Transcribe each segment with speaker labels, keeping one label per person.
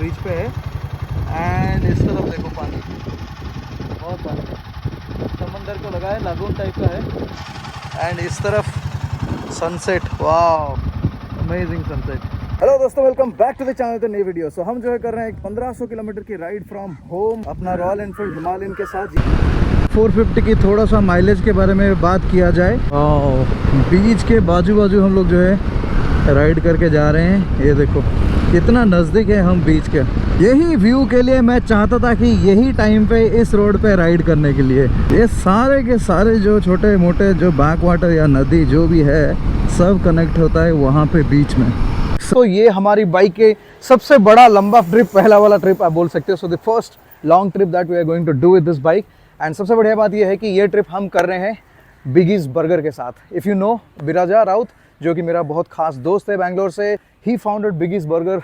Speaker 1: Bridge पे है। And इस तरफ देखो पानी, बहुत पानी समंदर को लगा है, लागून टाइप का है। एंड इस तरफ sunset, wow amazing sunset. Hello दोस्तों, welcome back to the channel तो नई वीडियो। सो हम जो है कर रहे हैं एक 1500 किलोमीटर की राइड फ्रॉम होम अपना रॉयल एनफील्ड हिमालयन के साथ। 450 की थोड़ा सा माइलेज के बारे में बात किया जाए, बीच के बाजू बाजू हम लोग जो है राइड करके जा रहे हैं। ये देखो कितना नज़दीक है हम बीच के। यही व्यू के लिए मैं चाहता था कि यही टाइम पे इस रोड पे राइड करने के लिए। ये सारे के सारे जो छोटे मोटे जो बैक वाटर या नदी जो भी है सब कनेक्ट होता है वहाँ पे बीच में। तो ये हमारी बाइक के सबसे बड़ा लंबा ट्रिप, पहला वाला ट्रिप आप बोल सकते हो। So the first long trip that we are going to do with this bike. And सबसे बढ़िया बात ये है कि ये ट्रिप हम कर रहे हैं बिगीज बर्गर के साथ। इफ़ यू नो बिराजा राउत, जो कि मेरा बहुत खास दोस्त है बैंगलोर से, ही फाउंडेड बिगीज बर्गर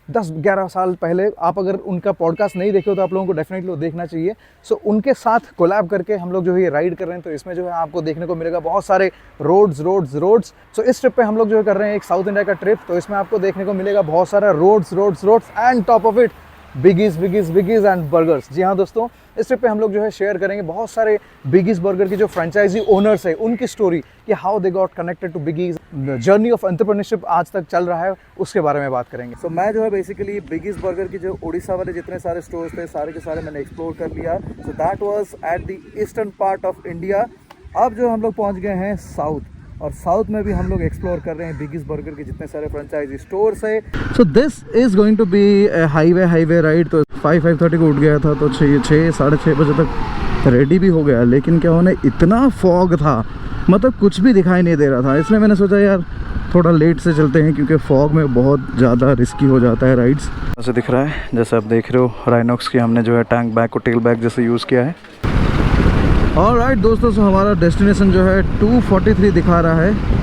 Speaker 1: 10-11 साल पहले। आप अगर उनका पॉडकास्ट नहीं देखे हो तो आप लोगों को डेफिनेटली देखना चाहिए। सो उनके साथ कोलैब करके हम लोग जो है ये राइड कर रहे हैं। तो इसमें जो है आपको देखने को मिलेगा बहुत सारे रोड्स। सो इस ट्रिप पे हम लोग जो है कर रहे हैं एक साउथ इंडिया का ट्रिप। तो इसमें आपको देखने को मिलेगा बहुत सारा रोड्स and top of it Biggies and burgers. जी हाँ दोस्तों, इस ट्रिप पे हम लोग जो है शेयर करेंगे बहुत सारे बिगीज बर्गर की जो फ्रेंचाइजी ओनर्स है उनकी स्टोरी, कि how they got connected to Biggies, journey of entrepreneurship आज तक चल रहा है, उसके बारे में बात करेंगे। सो मैं जो है बेसिकली बिगीज बर्गर की जो उड़ीसा वाले जितने सारे स्टोर्स थे सारे के सारे मैंने एक्सप्लोर कर लिया। So that was at the eastern part of India. अब जो हम लोग पहुँच गए हैं साउथ, और साउथ में भी हम लोग एक्सप्लोर कर रहे हैं बिगीज बर्गर के जितने सारे फ्रेंचाइजी स्टोर्स है। So this is going to be highway ride. तो 5:30 को उठ गया था, तो 6-6:30 बजे तक रेडी भी हो गया। लेकिन क्या होने, इतना फॉग था, मतलब कुछ भी दिखाई नहीं दे रहा था। इसलिए मैंने सोचा यार थोड़ा लेट से चलते हैं, क्योंकि फॉग में बहुत ज़्यादा रिस्की हो जाता है राइड्स। ऐसे दिख रहा है जैसे आप देख रहे हो, राइनॉक्स की हमने जो है टैंक बैग को टेल बैग जैसे यूज़ किया है। ऑलराइट दोस्तों, सो हमारा डेस्टिनेशन जो है 243 दिखा रहा है।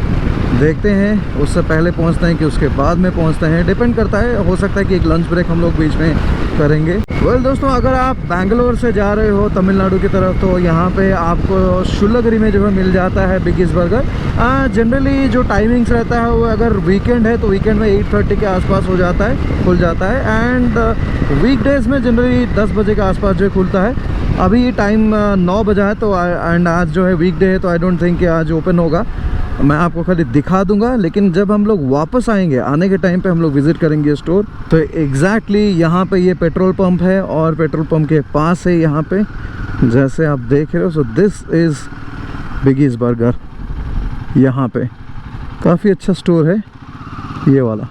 Speaker 1: देखते हैं उससे पहले पहुंचते हैं कि उसके बाद में पहुंचते हैं, डिपेंड करता है। हो सकता है कि एक लंच ब्रेक हम लोग बीच में करेंगे। वेल दोस्तों, अगर आप बैंगलोर से जा रहे हो तमिलनाडु की तरफ, तो यहाँ पे आपको शुलगिरी में जो है मिल जाता है बिगीज बर्गर। जनरली जो टाइमिंग्स रहता है वो अगर वीकेंड है तो वीकेंड में 8:30 के आसपास हो जाता है, खुल जाता है। एंड वीकडेज़ में जनरली 10 बजे के आसपास जो खुलता है। अभी टाइम 9 बजा है, तो एंड आज जो है वीकडे है, तो आई डोंट थिंक कि आज ओपन होगा। मैं आपको खाली दिखा दूंगा, लेकिन जब हम लोग वापस आएंगे, आने के टाइम पे हम लोग विज़िट करेंगे स्टोर। तो एग्जैक्टली यहाँ पे ये पेट्रोल पंप है, और पेट्रोल पंप के पास है यहाँ पे जैसे आप देख रहे हो। सो दिस इज़ बिगीज बर्गर। यहाँ पे काफ़ी अच्छा स्टोर है ये वाला।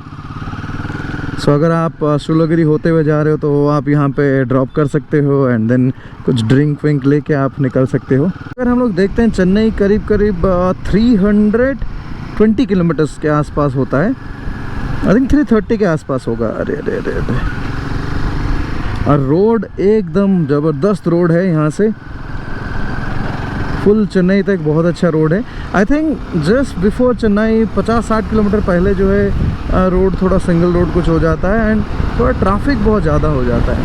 Speaker 1: सो अगर आप शुलगिरी होते हुए जा रहे हो तो आप यहाँ पे ड्रॉप कर सकते हो, एंड देन कुछ ड्रिंक विंक लेके आप निकल सकते हो। अगर हम लोग देखते हैं, चेन्नई करीब 320 किलोमीटर्स के आसपास होता है। आई थिंक 330 के आसपास होगा। अरे और रोड एकदम ज़बरदस्त रोड है, यहाँ से फुल चेन्नई तक बहुत अच्छा रोड है। I think just before Chennai 50-60 kilometre पहले जो है रोड थोड़ा सिंगल रोड कुछ हो जाता है, एंड थोड़ा ट्रैफिक बहुत ज़्यादा हो जाता है।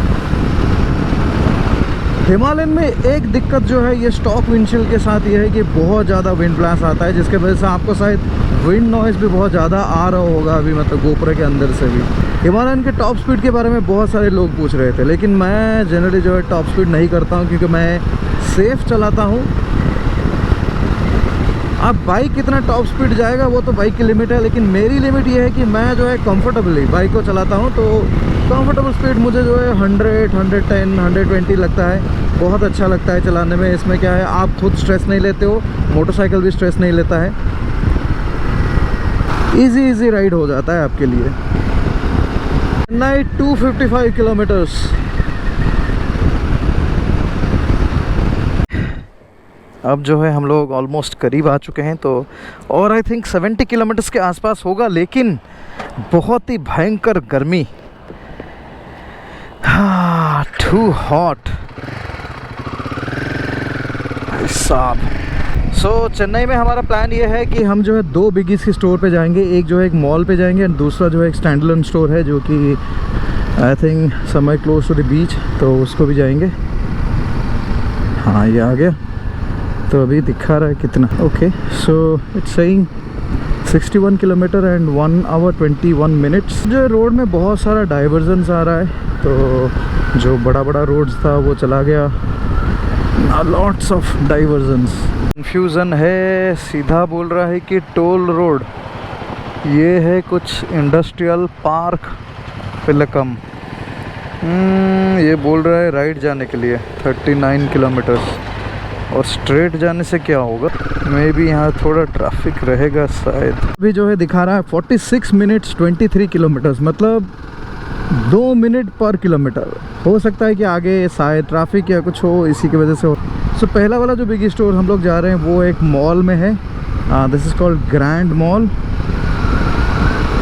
Speaker 1: हिमालयन में एक दिक्कत जो है ये स्टॉक विंडशील्ड के साथ ये है कि बहुत ज़्यादा विंड ब्लास्ट आता है, जिसके वजह से आपको शायद विंड नॉइज़ भी बहुत ज़्यादा आ रहा होगा अभी, मतलब गोप्रो के अंदर से भी। हिमालयन के टॉप स्पीड के बारे में बहुत सारे लोग पूछ रहे थे, लेकिन मैं जनरली जो है टॉप स्पीड नहीं करता हूँ, क्योंकि मैं सेफ़ चलाता हूँ। अब बाइक कितना टॉप स्पीड जाएगा वो तो बाइक की लिमिट है, लेकिन मेरी लिमिट ये है कि मैं जो है कंफर्टेबली बाइक को चलाता हूँ। तो कंफर्टेबल स्पीड मुझे जो है 100, 110, 120 लगता है। बहुत अच्छा लगता है चलाने में। इसमें क्या है, आप खुद स्ट्रेस नहीं लेते हो, मोटरसाइकिल भी स्ट्रेस नहीं लेता है, इजी राइड हो जाता है आपके लिए। चेन्नई 255 किलोमीटर्स। अब जो है हम लोग ऑलमोस्ट करीब आ चुके हैं, तो और आई थिंक 70 किलोमीटर्स के आसपास होगा, लेकिन बहुत ही भयंकर गर्मी। हाँ, टू हॉट साहब। सो चेन्नई में हमारा प्लान ये है कि हम जो है 2 बिगीज के स्टोर पे जाएंगे। एक जो है एक मॉल पे जाएंगे, और दूसरा जो है एक स्टैंड अलोन स्टोर है जो कि I think somewhere close to the beach, तो उसको भी जाएंगे। हाँ, ये आ गया। तो अभी दिखा रहा है कितना। Okay, so it's saying 61 kilometre and 1 hour 21 minutes. जो रोड में बहुत सारा डाइवर्जन्स आ रहा है, तो जो बड़ा बड़ा रोड्स था वो चला गया, लॉट्स ऑफ डाइवर्जन्स। कंफ्यूजन है, सीधा बोल रहा है कि टोल रोड, ये है कुछ इंडस्ट्रियल पार्क पिलकम। ये बोल रहा है राइट जाने के लिए 39 किलोमीटर्स, और स्ट्रेट जाने से क्या होगा, मे बी यहाँ थोड़ा ट्रैफिक रहेगा शायद। अभी जो है दिखा रहा है 46 मिनट्स 23 किलोमीटर्स, मतलब 2 मिनट पर किलोमीटर। हो सकता है कि आगे शायद ट्रैफिक या कुछ हो, इसी की वजह से हो। सो पहला वाला जो बिग स्टोर हम लोग जा रहे हैं वो एक मॉल में है, this is called grand mall.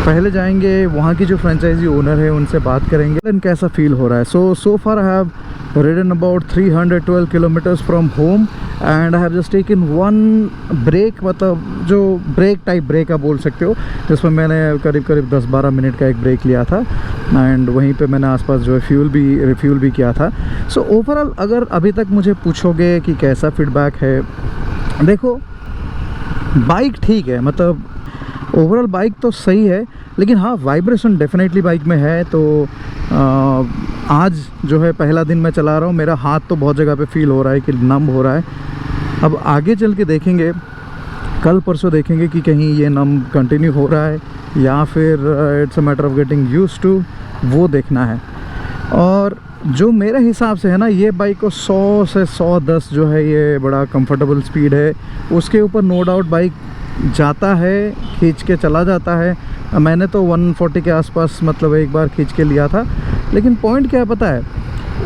Speaker 1: पहले जाएंगे वहाँ की जो फ्रेंचाइजी ओनर है उनसे बात करेंगे कैसा फील हो रहा है। सो फार I have ridden about 312 kilometers from home and I have just taken one break, मतलब जो ब्रेक टाइप ब्रेक आप बोल सकते हो, जिसमें मैंने करीब 10-12 मिनट का एक ब्रेक लिया था एंड वहीं पे मैंने आसपास जो है रिफ्यूल भी किया था। सो ओवरऑल अगर अभी तक मुझे पूछोगे कि कैसा फीडबैक है, देखो बाइक ठीक है, मतलब ओवरऑल बाइक तो सही है, लेकिन हाँ वाइब्रेशन डेफिनेटली बाइक में है। तो आज जो है पहला दिन मैं चला रहा हूँ, मेरा हाथ तो बहुत जगह पे फील हो रहा है कि नम हो रहा है। अब आगे चल के देखेंगे, कल परसों देखेंगे कि कहीं ये नम कंटिन्यू हो रहा है या फिर it's a matter of getting used to, वो देखना है। और जो मेरे हिसाब से है ना, ये बाइक को 100 से 110 जो है ये बड़ा कंफर्टेबल स्पीड है, उसके ऊपर नो डाउट बाइक जाता है, खींच के चला जाता है। मैंने तो 140 के आसपास मतलब एक बार खींच के लिया था, लेकिन पॉइंट क्या है पता है,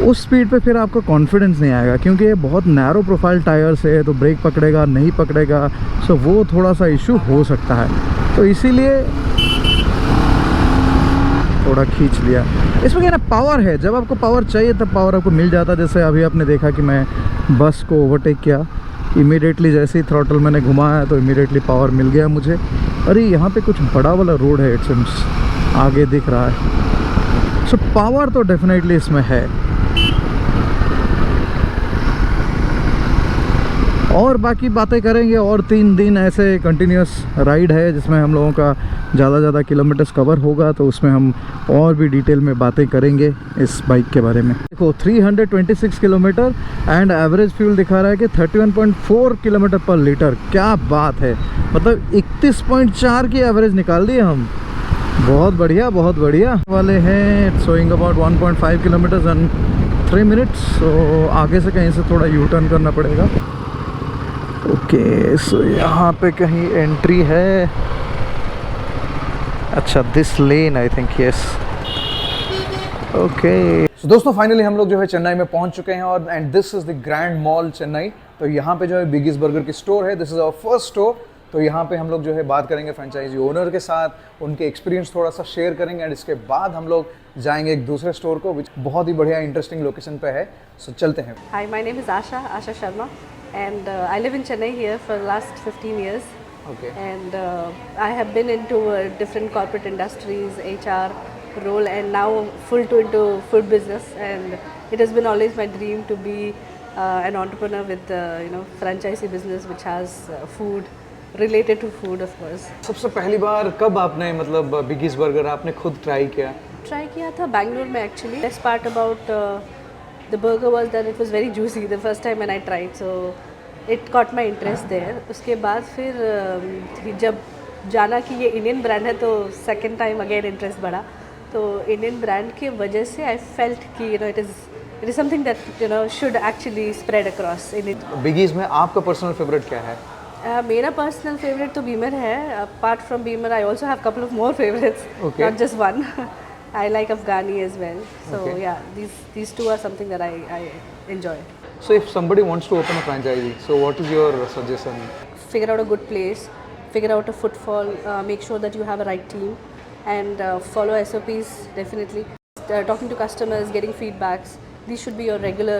Speaker 1: उस स्पीड पे फिर आपको कॉन्फिडेंस नहीं आएगा, क्योंकि ये बहुत नैरो प्रोफाइल टायर्स है, तो ब्रेक पकड़ेगा नहीं पकड़ेगा, सो वो थोड़ा सा इशू हो सकता है। तो इसीलिए थोड़ा खींच लिया। इसमें क्या ना, पावर है, जब आपको पावर चाहिए तब पावर आपको मिल जाता है। जैसे अभी आपने देखा कि मैं बस को ओवरटेक किया, इमीडिएटली जैसे ही थ्रॉटल मैंने घुमाया तो इमीडिएटली पावर मिल गया मुझे। अरे यहाँ पे कुछ बड़ा वाला रोड है, इट सीम्स आगे दिख रहा है। सो पावर तो डेफिनेटली इसमें है। और बाकी बातें करेंगे, और 3 दिन ऐसे कंटिन्यूस राइड है जिसमें हम लोगों का ज़्यादा किलोमीटर्स कवर होगा, तो उसमें हम और भी डिटेल में बातें करेंगे इस बाइक के बारे में। देखो 326 किलोमीटर एंड एवरेज फ्यूल दिखा रहा है कि 31.4 किलोमीटर पर लीटर। क्या बात है, मतलब 31.4 की एवरेज निकाल दी हम। बहुत बढ़िया बहुत बढ़िया वाले हैं। It's showing about 1.5 kilometres and 3 minutes. तो आगे से कहीं से थोड़ा यू टर्न करना पड़ेगा। ओके, सो यहाँ पे कहीं एंट्री है। अच्छा, this lane I think, yes. Okay so दोस्तों, फाइनली हम लोग जो है चेन्नई में पहुंच चुके हैं, और and this is the grand mall Chennai. तो यहाँ पे जो है बिगीज बर्गर की स्टोर है, this is our first store. तो यहाँ पे हम लोग जो है बात करेंगे फ्रेंचाइजी ओनर के साथ, उनके एक्सपीरियंस थोड़ा सा शेयर करेंगे, एंड इसके बाद हम लोग जाएंगे एक दूसरे स्टोर को, विच बहुत ही बढ़िया इंटरेस्टिंग लोकेशन पे है। सो चलते हैं।
Speaker 2: Hi, my name is Asha Sharma and I live in Chennai here for the last 15 years.
Speaker 1: Okay.
Speaker 2: And I have been into different corporate industries, HR role, and now into food business. And it has been always my dream to be an entrepreneur with franchisee business which has food related to food, of course.
Speaker 1: सबसे पहली बार कब आपने मतलब बिगीज burger आपने खुद try किया?
Speaker 2: Try किया था बैंगलोर में actually. Best part about the burger was that it was very juicy the first time when I tried, so it caught my interest there. उसके बाद फिर जब जाना कि ये इंडियन ब्रांड है, तो सेकेंड टाइम अगेन इंटरेस्ट बढ़ा. तो इंडियन ब्रांड के वजह से आई फेल्ट कि it is something that should actually spread across in it.
Speaker 1: बिगीज में आपका पर्सनल फेवरेट क्या है?
Speaker 2: मेरा पर्सनल फेवरेट तो बीमर है. Apart from Beamer I also have couple of more favourites, not just one. I like Afghani as well. So yeah, these two are something that I enjoy.
Speaker 1: So if somebody wants to open a franchisee, so what is your suggestion?
Speaker 2: Figure out a good place, figure out a footfall, make sure that you have a right team, and follow SOPs definitely. Talking to customers, getting feedbacks. These should be your regular,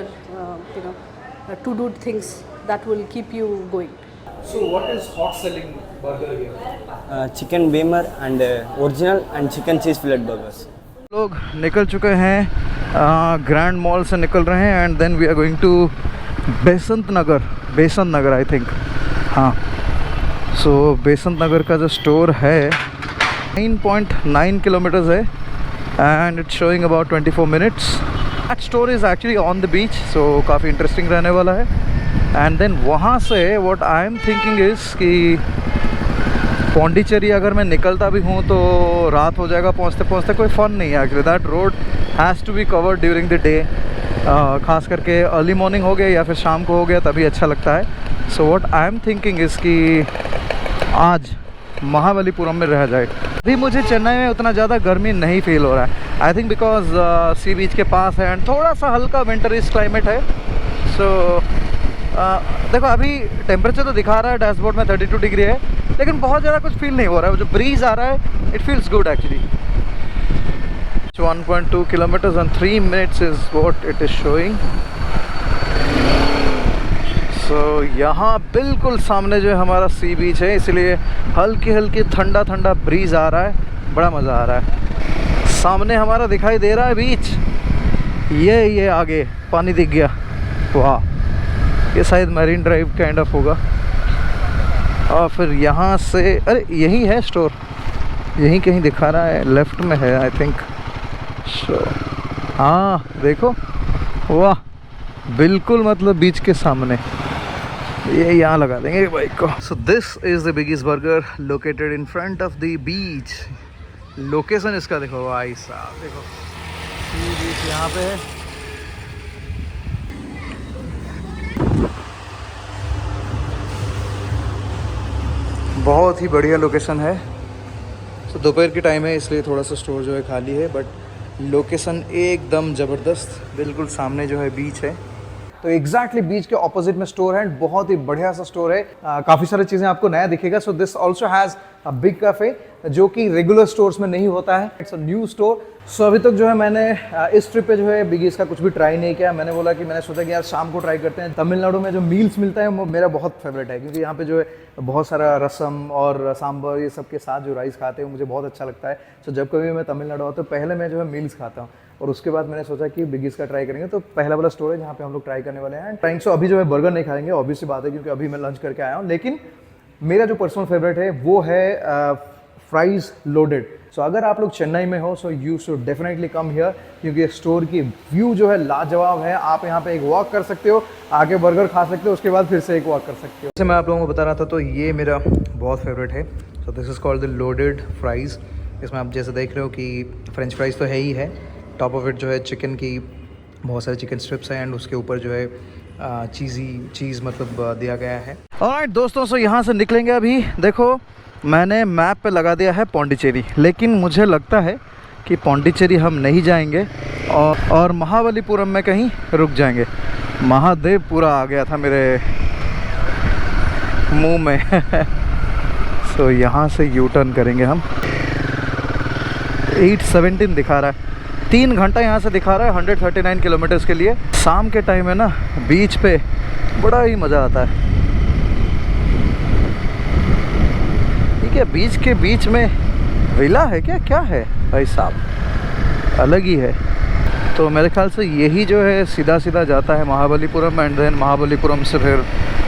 Speaker 2: to-do things that will keep you going.
Speaker 1: So what is hot selling burger here?
Speaker 3: Chicken beamer and original and chicken cheese fillet burgers.
Speaker 1: लोग निकल चुके हैं, grand mall से निकल रहे हैं, and then we are going to Besant Nagar I think. हाँ, so बेसंत नगर का जो स्टोर है 9.9 किलोमीटर्स है and it's showing about 24 minutes. That store is actually on the beach, so काफ़ी इंटरेस्टिंग रहने वाला है. एंड देन वहाँ से what I am thinking is कि पौंडीचेरी अगर मैं निकलता भी हूँ तो रात हो जाएगा पहुँचते पहुँचते. कोई फ़न नहीं है actually. That road has to be covered during the day. ख़ास करके अर्ली मॉर्निंग हो गया या फिर शाम को हो गया तभी अच्छा लगता है. So what I am thinking is कि आज महाबलीपुरम में रह जाए. अभी मुझे चेन्नई में उतना ज़्यादा गर्मी नहीं फील हो रहा है. आई थिंक बिकॉज सी बीच के पास है एंड थोड़ा सा हल्का विंटरिश क्लाइमेट है. सो देखो अभी टेम्परेचर तो दिखा रहा है डैशबोर्ड में 32 डिग्री है, लेकिन बहुत ज़्यादा कुछ फील नहीं हो रहा है. जो ब्रीज आ रहा है it feels good actually. 1.2 kilometers and 3 minutes is what it is showing. So यहाँ बिल्कुल सामने जो है हमारा सी बीच है, इसलिए हल्की हल्की ठंडा ठंडा ब्रीज आ रहा है. बड़ा मज़ा आ रहा है. सामने हमारा दिखाई दे रहा है बीच. ये आगे पानी दिख गया. वाह, ये शायद मरीन ड्राइव काइंड ऑफ होगा. और फिर यहाँ से अरे यही है स्टोर, यहीं कहीं दिखा रहा है, लेफ्ट में है आई थिंक. हाँ देखो, वाह बिल्कुल मतलब बीच के सामने. ये यहाँ लगा देंगे बाइक को. सो this is the biggest burger located in front of the beach. Location इसका देखो भाई साहब, देखो बीच यहाँ पे है. बहुत ही बढ़िया लोकेशन है. तो दोपहर की टाइम है इसलिए थोड़ा सा स्टोर जो है खाली है, बट लोकेशन एकदम ज़बरदस्त. बिल्कुल सामने जो है बीच है, तो एग्जैक्टली बीच के ऑपोजिट में स्टोर है. बहुत ही बढ़िया सा स्टोर है. काफ़ी सारी चीज़ें आपको नया दिखेगा. So this also has a big cafe जो कि रेगुलर स्टोर्स में नहीं होता है. It's a new store. So अभी तक जो है मैंने इस ट्रिप पे जो है बिगीज का कुछ भी ट्राई नहीं किया. मैंने बोला कि मैंने सोचा कि यार शाम को ट्राई करते हैं. तमिलनाडु में जो मील्स मिलता है वो मेरा बहुत फेवरेट है, क्योंकि यहाँ पे जो है बहुत सारा रसम और सांभर ये सब के साथ जो राइस खाते हैं मुझे बहुत अच्छा लगता है. सो जब कभी मैं तमिलनाडु आता हूँ तो पहले मैं जो है मील्स खाता हूँ, और उसके बाद मैंने सोचा कि बिगीज का ट्राई करेंगे. तो पहला वाला स्टोर है जहाँ पे हम लोग ट्राई करने वाले हैं. ट्राइंग. सो अभी जो है बर्गर नहीं खाएंगे, ऑब्वियसली बात है, क्योंकि अभी मैं लंच करके आया हूँ. लेकिन मेरा जो पर्सनल फेवरेट है वो है फ्राइज लोडेड. सो अगर आप लोग चेन्नई में हो so you should definitely come here, क्योंकि स्टोर की व्यू जो है लाजवाब है. आप यहाँ पे एक वॉक कर सकते हो, आके बर्गर खा सकते हो, उसके बाद फिर से एक वॉक कर सकते हो. जैसे मैं आप लोगों को बता रहा था, तो ये मेरा बहुत फेवरेट है. So this is called the loaded fries. इसमें आप जैसे देख रहे हो कि फ्रेंच फ्राइज़ तो है ही है, टॉप ऑफ इट जो है चिकन की बहुत सारे चिकन स्ट्रिप्स हैं, एंड उसके ऊपर जो है चीज़ मतलब दिया गया है. ऑलराइट दोस्तों, सो यहाँ से निकलेंगे अभी. देखो मैंने मैप पे लगा दिया है पौंडीचेरी, लेकिन मुझे लगता है कि पौंडीचेरी हम नहीं जाएंगे और महाबलीपुरम में कहीं रुक जाएंगे. महादेव पूरा आ गया था मेरे मुंह में. सो यहाँ से यू टर्न करेंगे हम. 8:17 दिखा रहा है. 3 घंटा यहाँ से दिखा रहा है 139 किलोमीटर्स के लिए. शाम के टाइम है ना, बीच पे बड़ा ही मज़ा आता है. ठीक है, बीच के बीच में विला है क्या है भाई साहब, अलग ही है. तो मेरे ख्याल से यही जो है सीधा सीधा जाता है महाबलीपुरम, एंड देन महाबलीपुरम से फिर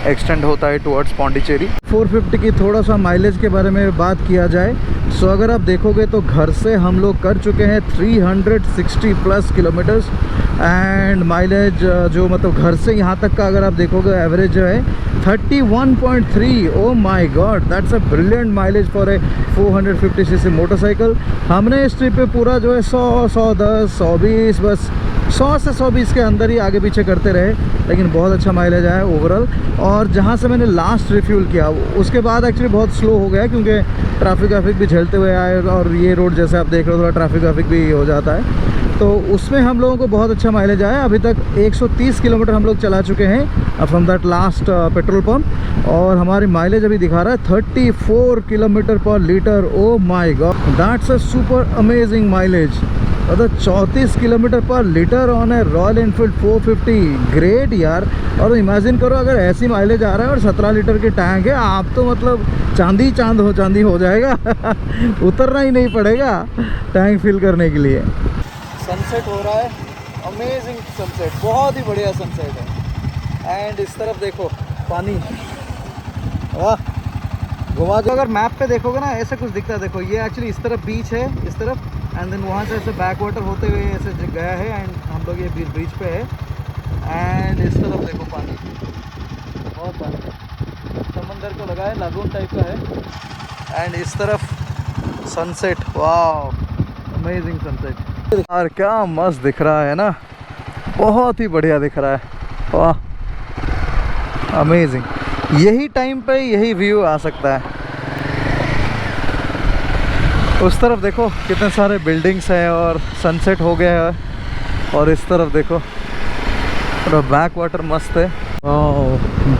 Speaker 1: एक्सटेंड होता है टुवर्ड्स पौंडीचेरी. 450 की थोड़ा सा माइलेज के बारे में बात किया जाए, सो अगर आप देखोगे तो घर से हम लोग कर चुके हैं 360 प्लस किलोमीटर्स, एंड माइलेज जो मतलब घर से यहाँ तक का अगर आप देखोगे एवरेज जो है 31.3. Oh my God, that's a brilliant mileage for a 450cc motorcycle. हमने इस ट्रिप पे पूरा जो है 100, 110, 120, बस 100 से 120 के अंदर ही आगे पीछे करते रहे, लेकिन बहुत अच्छा माइलेज आया ओवरऑल. और जहाँ से मैंने लास्ट रिफ्यूल किया उसके बाद एक्चुअली बहुत स्लो हो गया, क्योंकि ट्रैफिक भी झेलते हुए आए, और ये रोड जैसे आप देख रहे हो थोड़ा ट्रैफिक भी हो जाता है, तो उसमें हम लोगों को बहुत अच्छा माइलेज आया. अभी तक 130 किलोमीटर हम लोग चला चुके हैं from that last petrol pump, और हमारी माइलेज अभी दिखा रहा है 34 किलोमीटर पर litre. Oh my God, that's a super amazing mileage. मतलब 34 किलोमीटर पर लीटर ऑन है रॉयल एनफील्ड 450. ग्रेट यार. और इमेजिन करो अगर ऐसी माइलेज आ रहा है और 17 लीटर के टैंक है, आप तो मतलब चांदी हो जाएगा. उतरना ही नहीं पड़ेगा टैंक फिल करने के लिए. सनसेट हो रहा है, अमेजिंग सनसेट, बहुत ही बढ़िया सनसेट है. एंड इस तरफ देखो पानी, वाह घुमा दो। अगर मैप पे देखोगे ना ऐसा कुछ दिखता है, देखो ये एक्चुअली इस तरफ बीच है, इस तरफ, एंड देन वहाँ से ऐसे बैक वाटर होते हुए ऐसे गया है, एंड हम लोग ये ब्रिज पे है, एंड इस तरफ देखो पानी, बहुत पानी समंदर को लगा है, लागून टाइप का है, एंड इस तरफ सनसेट, वाह अमेजिंग सनसेट यार, क्या मस्त दिख रहा है ना, बहुत ही बढ़िया दिख रहा है, वाह अमेजिंग। यही टाइम पे यही व्यू आ सकता है। उस तरफ देखो कितने सारे बिल्डिंग्स हैं और सनसेट हो गया है, और इस तरफ देखो पूरा बैक वाटर मस्त है।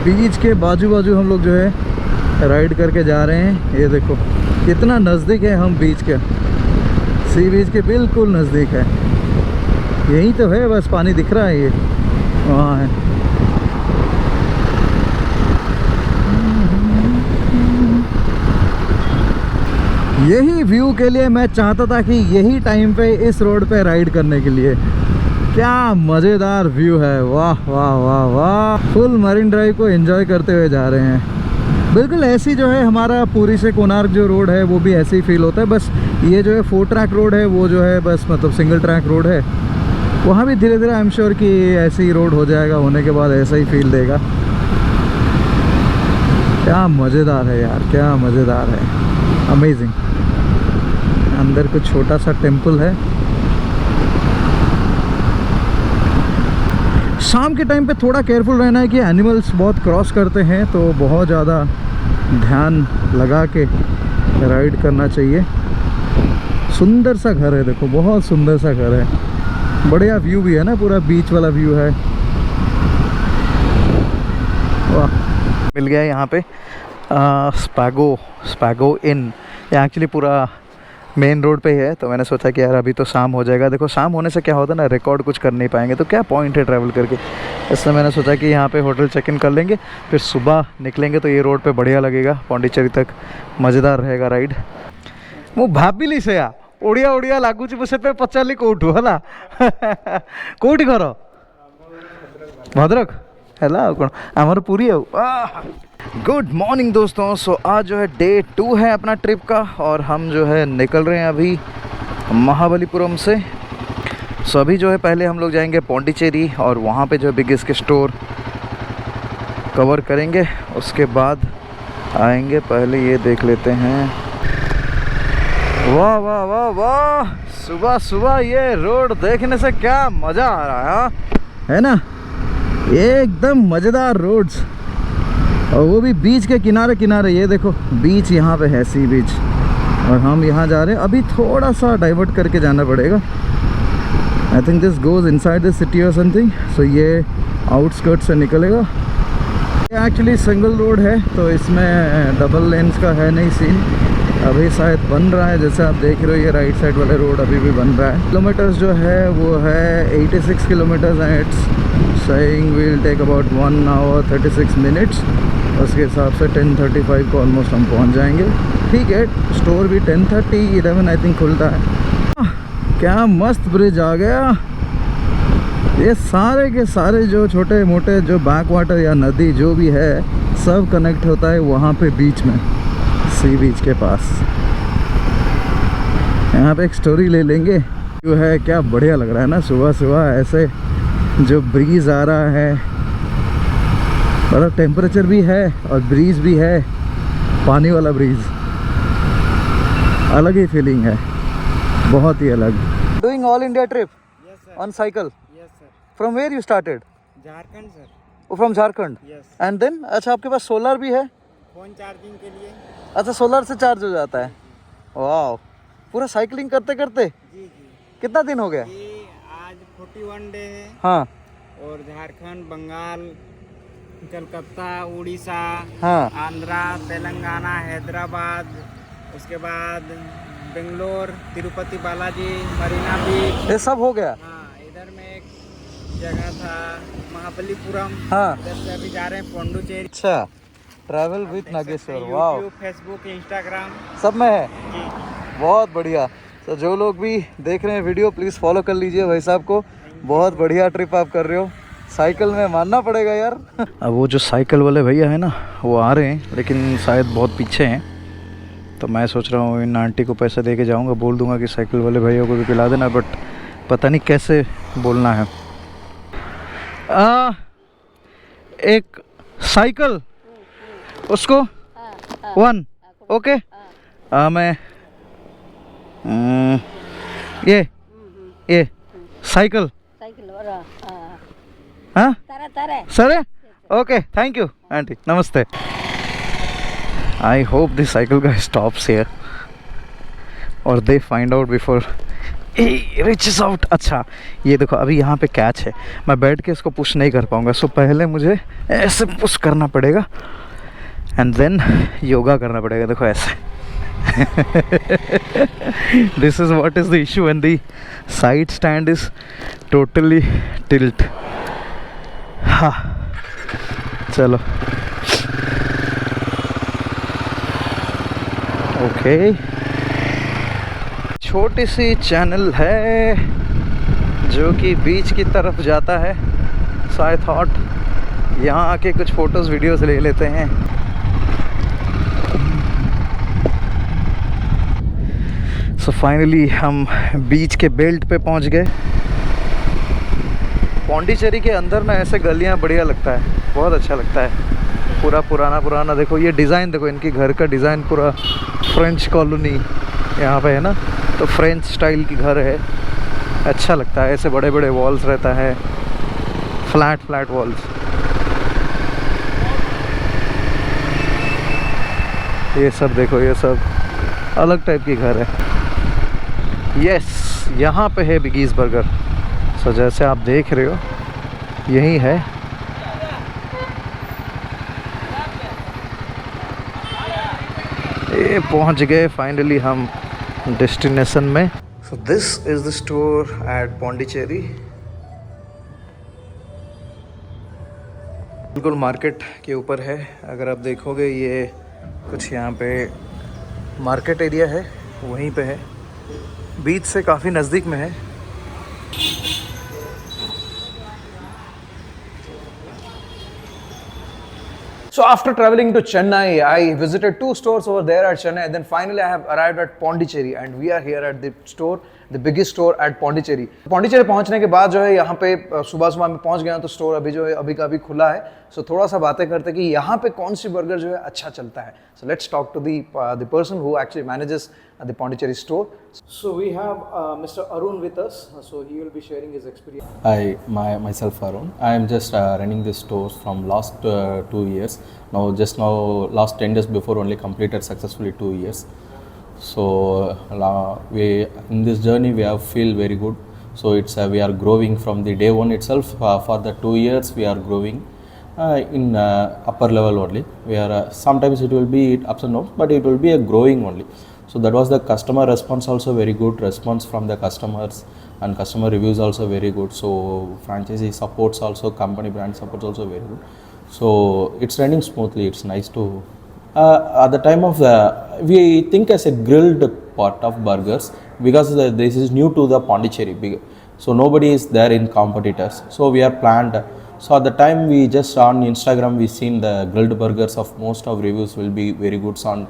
Speaker 1: बीच के बाजू बाजू हम लोग जो है राइड करके जा रहे हैं। ये देखो कितना नज़दीक है हम बीच के, सी बीच के बिल्कुल नज़दीक है। यही तो है, बस पानी दिख रहा है, ये वहाँ है। यही व्यू के लिए मैं चाहता था कि यही टाइम पे इस रोड पे राइड करने के लिए। क्या मज़ेदार व्यू है, वाह वाह वाह वाह। फुल मरीन ड्राइव को एंजॉय करते हुए जा रहे हैं। बिल्कुल ऐसी जो है हमारा पुरी से कोणार्क जो रोड है वो भी ऐसे ही फील होता है। बस ये जो है 4 ट्रैक रोड है, वो जो है बस मतलब सिंगल ट्रैक रोड है। वहाँ भी धीरे धीरे आई एम श्योर कि ऐसे ही रोड हो जाएगा, होने के बाद ऐसा ही फील देगा। क्या मज़ेदार है यार, क्या मज़ेदार है, अमेजिंग। अंदर कुछ छोटा सा टेम्पल है। शाम के टाइम पे थोड़ा केयरफुल रहना है कि एनिमल्स बहुत क्रॉस करते हैं, तो बहुत ज़्यादा ध्यान लगा के राइड करना चाहिए। सुंदर सा घर है, देखो बहुत सुंदर सा घर है, बढ़िया व्यू भी है ना, पूरा बीच वाला व्यू है, वाह। मिल गया यहाँ पे स्पैगो इन। ये एक्चुअली पूरा मेन रोड पे ही है, तो मैंने सोचा कि यार अभी तो शाम हो जाएगा। देखो शाम होने से क्या होता है ना, रिकॉर्ड कुछ कर नहीं पाएंगे, तो क्या पॉइंट है ट्रैवल करके। इसलिए मैंने सोचा कि यहाँ पे होटल चेक इन कर लेंगे, फिर सुबह निकलेंगे तो ये रोड पे बढ़िया लगेगा, पौंडीचेरी तक मज़ेदार रहेगा राइड। ମୁଁ ଭାବିଲି ସେୟା ଓଡ଼ିଆ ଓଡ଼ିଆ ଲାଗୁଛି, ମୁଁ ସେଥିପାଇଁ ପଚାରିଲି କେଉଁଠୁ ହେଲା। କେଉଁଠି ଘର? ଭଦ୍ରକ ହେଲା ଆଉ କ'ଣ, ଆମର ପୁରୀ ଆଉ। गुड मॉर्निंग दोस्तों। सो आज जो है डे 2 है अपना ट्रिप का, और हम जो है निकल रहे हैं अभी महाबलीपुरम से। सो अभी जो है पहले हम लोग जाएंगे पौंडीचेरी, और वहाँ पे जो है बिगेस्ट स्टोर कवर करेंगे। उसके बाद आएंगे, पहले ये देख लेते हैं। वाह वाह वाह वाह, सुबह सुबह ये रोड देखने से क्या मज़ा आ रहा है ना, एकदम मज़ेदार रोड्स, और वो भी बीच के किनारे किनारे। ये देखो बीच यहाँ पे है, सी बीच, और हम यहाँ जा रहे हैं। अभी थोड़ा सा डाइवर्ट करके जाना पड़ेगा। आई think this goes inside the city और समथिंग। सो ये आउटस्कर्ट से निकलेगा। ये एक्चुअली सिंगल रोड है, तो इसमें डबल लेन्स का है नहीं सीन। अभी शायद बन रहा है, जैसे आप देख रहे हो ये राइट साइड वाले रोड अभी भी बन रहा है। किलोमीटर्स जो है वो है 86 kilometres and it's saying will take about 1 hour 36 minutes। उसके हिसाब से 10:35 को ऑलमोस्ट हम पहुंच जाएंगे। ठीक है, स्टोर भी 10:30 11 आई थिंक खुलता है। क्या मस्त ब्रिज आ गया। ये सारे के सारे जो छोटे मोटे जो बैक वाटर या नदी जो भी है, सब कनेक्ट होता है वहाँ पे बीच में, सी बीच के पास। यहाँ पे एक स्टोरी ले लेंगे। जो है क्या बढ़िया लग रहा है ना, सुबह सुबह ऐसे जो ब्रीज आ रहा है, मतलब टेम्परेचर भी है और ब्रीज भी है, पानी वाला ब्रीज, अलग ही फीलिंग है, बहुत ही अलग। Doing all India trip on cycle?
Speaker 3: Yes sir.
Speaker 1: From where you started?
Speaker 3: Jharkhand sir.
Speaker 1: From Jharkhand?
Speaker 3: Yes.
Speaker 1: And then अच्छा आपके पास सोलर भी है?
Speaker 3: फोन चार्जिंग के लिए।
Speaker 1: अच्छा सोलर से चार्ज हो जाता है, वाह। पूरा साइकिलिंग करते करते
Speaker 3: जी जी।
Speaker 1: कितना दिन हो गया?
Speaker 3: ये आज 41 डे है।
Speaker 1: हाँ
Speaker 3: और झारखंड, बंगाल, कलकत्ता, उड़ीसा,
Speaker 1: हाँ
Speaker 3: आंध्रा, तेलंगाना, हैदराबाद, उसके बाद बेंगलोर, तिरुपति बालाजी, मरीना बीच,
Speaker 1: ये सब हो गया।
Speaker 3: हाँ इधर में एक जगह था महाबलीपुरम,
Speaker 1: हाँ
Speaker 3: इधर से अभी जा रहे हैं पौंडीचेरी।
Speaker 1: अच्छा, ट्रैवल विथ नागेश्वर, वाह।
Speaker 3: यूट्यूब, फेसबुक, इंस्टाग्राम
Speaker 1: सब में है,
Speaker 3: जी।
Speaker 1: बहुत बढ़िया। तो जो लोग भी देख रहे हैं वीडियो, प्लीज़ फॉलो कर लीजिए भाई साहब को, बहुत बढ़िया ट्रिप आप कर रहे हो। साइकिल में मानना पड़ेगा यार। अब वो जो साइकिल वाले भैया है ना, वो आ रहे हैं, लेकिन शायद बहुत पीछे हैं। तो मैं सोच रहा हूँ इन आंटी को पैसे दे के जाऊँगा, बोल दूँगा कि साइकिल वाले भैया को भी पिला देना, बट पता नहीं कैसे बोलना है। एक साइकिल उसको 1 ओके। मैं ये साइकिल हाँ sir okay thank you aunty namaste. I hope this cycle guy stops here और they find out before he reaches out। अच्छा ये देखो अभी यहाँ पे कैच है, मैं बैठ के इसको पुश नहीं कर पाऊँगा, सो पहले मुझे ऐसे पुश करना पड़ेगा एंड देन योगा करना पड़ेगा। देखो ऐसे this is what is the issue when the side stand is totally tilt। हाँ चलो ओके। छोटी सी चैनल है जो कि बीच की तरफ जाता है, सो आई थॉट यहाँ आके कुछ फ़ोटोज़ वीडियोस ले लेते हैं। सो फाइनली हम बीच के बेल्ट पे पहुँच गए। पौंडीचेरी के अंदर ना ऐसे गलियाँ बढ़िया लगता है, बहुत अच्छा लगता है। पूरा पुराना देखो, ये डिज़ाइन देखो, इनकी घर का डिज़ाइन पूरा फ्रेंच कॉलोनी यहाँ पे है ना, तो फ्रेंच स्टाइल की घर है, अच्छा लगता है। ऐसे बड़े बड़े वॉल्स रहता है, फ्लैट वॉल्स। ये सब देखो, ये सब अलग टाइप की घर है। यस यहाँ पे है बिगीज बर्गर। सो जैसे आप देख रहे हो यही है। ये पहुंच गए फाइनली हम डेस्टिनेशन में। So this is the store at Pondicherry. बिल्कुल मार्केट के ऊपर है। अगर आप देखोगे ये कुछ यहाँ पे मार्केट एरिया है, वहीं पे है, बीच से काफ़ी नज़दीक में है। So after traveling to Chennai, I visited 2 stores over there at Chennai, and then finally I have arrived at Pondicherry, and we are here at the store, the biggest store at Pondicherry. Pondicherry पहुंचने के बाद जो है यहाँ पे सुबह मैं पहुंच गया, तो स्टोर अभी जो है अभी का अभी खुला है। सो थोड़ा सा बातें करते कि यहाँ पे कौन सी बर्गर जो है अच्छा चलता है। So let's talk to the person who actually manages the Pondicherry store. So we have Mr. Arun with us, so he will be sharing his experience.
Speaker 4: Hi, myself Arun. I am just running this stores from last 2 years. Now last 10 days before only completed successfully 2 years. So we in this journey we have feel very good. So it's we are growing from the day one itself. For the 2 years we are growing in upper level only. We are sometimes it will be ups and downs, but it will be a growing only. So that was the customer response also very good response from the customers, and customer reviews also very good. So franchisee supports also, company brand supports also very good. So it's running smoothly. It's nice to at the time of we think as a grilled part of burgers, because this is new to the Pondicherry. So nobody is there in competitors. So we are planned. So at the time we just on Instagram we seen the grilled burgers of most of reviews will be very good on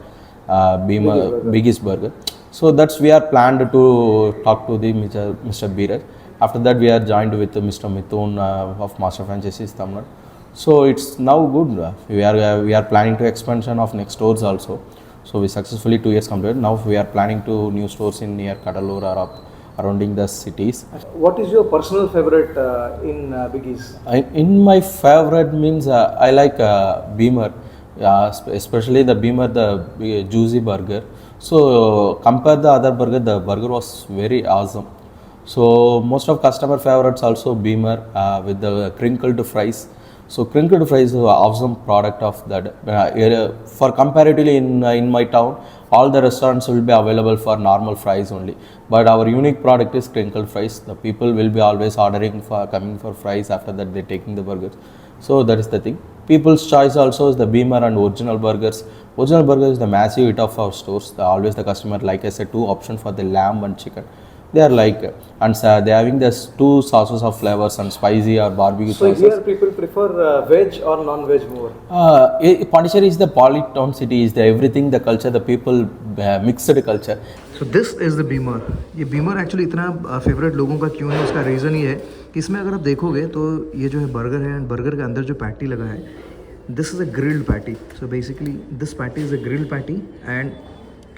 Speaker 4: Biggest Burger. So that's we are planned to talk to the Mr. Biraj. After that we are joined with Mr. Mithun of Master Franchises Tamil Nadu. So it's now good. We are planning to expansion of next stores also. So we successfully 2 years completed. Now we are planning to new stores in near Kadalur or surrounding the cities.
Speaker 1: What is your personal favorite in Biggie's?
Speaker 4: In my favorite means I like Beamer. Especially the Beamer, the juicy burger. So compare the other burger, the burger was very awesome. So most of customer favorites also Beamer with the crinkled fries. So crinkled fries is an awesome product of that. For comparatively in my town, all the restaurants will be available for normal fries only. But our unique product is crinkled fries. The people will be always ordering for coming for fries. After that, they taking the burgers. So that is the thing. People's choice also is the Beamer and original burgers. Original burger is the massive hit of our stores. Always the customer, like I said, 2 options for the lamb and chicken. They are like, and they are having this 2 sauces of flavors and spicy or barbecue
Speaker 1: So
Speaker 4: sauces.
Speaker 1: here people prefer veg or non-veg more?
Speaker 4: Pondicherry is the polytown city, is the everything, the culture, the people, mixed culture.
Speaker 1: So this is the Beamer. ये Beamer actually इतना favourite लोगों का क्यों है, उसका reason ये है कि इसमें अगर आप देखोगे तो ये जो है बर्गर है, एंड बर्गर के अंदर जो पैटी लगा है, this is a grilled patty. So basically this patty is a grilled patty, and